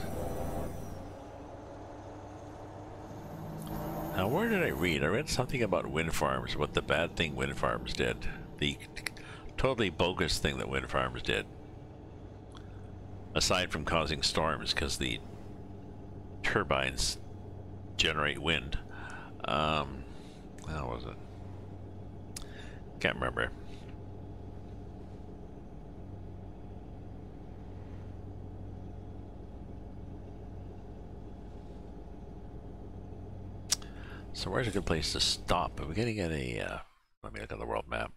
A: Now, where did I read? I read something about wind farms, what the bad thing wind farms did. The totally bogus thing that wind farms did. Aside from causing storms, because the turbines generate wind. How was it? Can't remember. So where's a good place to stop? Are we getting at a, let me look at the world map.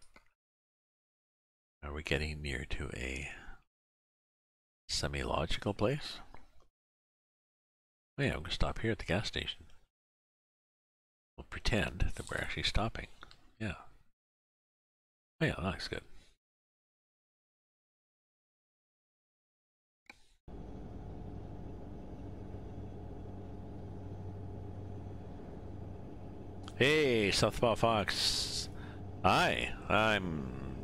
A: Are we getting near to a semi-logical place? Oh yeah, I'm going to stop here at the gas station. We'll pretend that we're actually stopping. Yeah. Oh yeah, that looks good. Hey, Southpaw Fox. Hi, I'm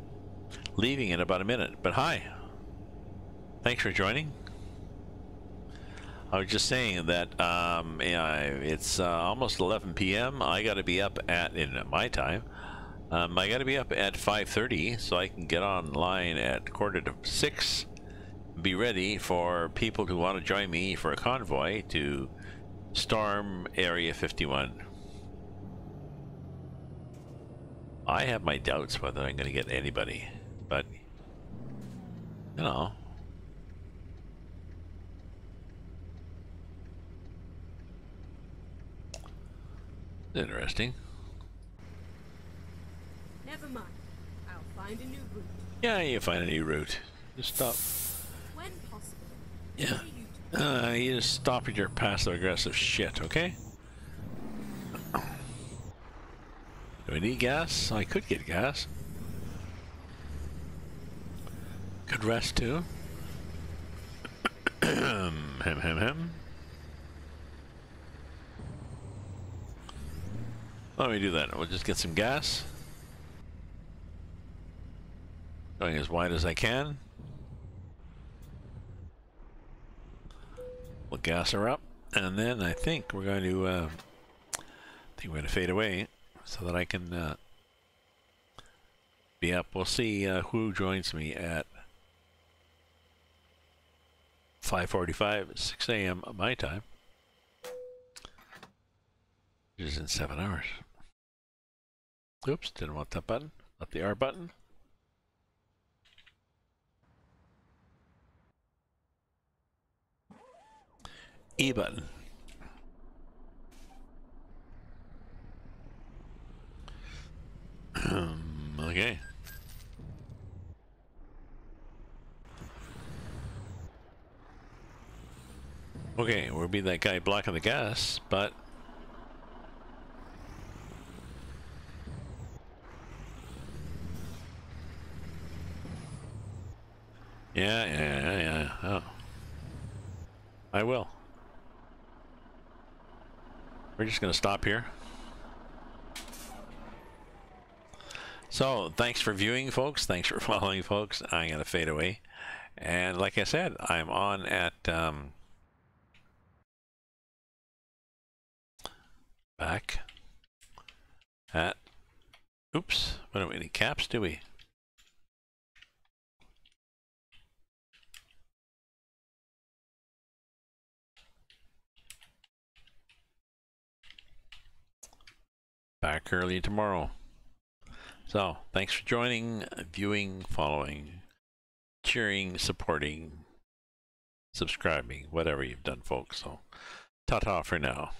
A: leaving in about a minute, but hi. Thanks for joining. I was just saying that yeah, it's almost 11 p.m. I got to be up in my time. I got to be up at 5:30 so I can get online at 5:45. Be ready for people who want to join me for a convoy to storm Area 51. I have my doubts whether I'm going to get anybody, but you know. Interesting.
B: Never mind. I'll find a new route.
A: Yeah, you find a new route. Just stop.
B: When possible.
A: Yeah.
B: Where you
A: You just stop at your passive aggressive shit, okay? Do I need gas? I could get gas. Could rest too. Hem. Let me do that. We'll just get some gas. Going as wide as I can. We'll gas her up, and then I think we're going to fade away so that I can be up. We'll see who joins me at 5:45, 6 a.m. my time. It is in 7 hours. Oops, didn't want that button. Not the R button. E button. Okay. Okay, we'll be that guy blocking the gas, but yeah. Oh, I will. We're just gonna stop here. So, thanks for viewing, folks. Thanks for following, folks. I'm gonna fade away, and like I said, I'm on at back at. Oops, we don't have any caps, do we? Back early tomorrow. So, thanks for joining, viewing, following, cheering, supporting, subscribing, whatever you've done, folks. So, ta-ta for now.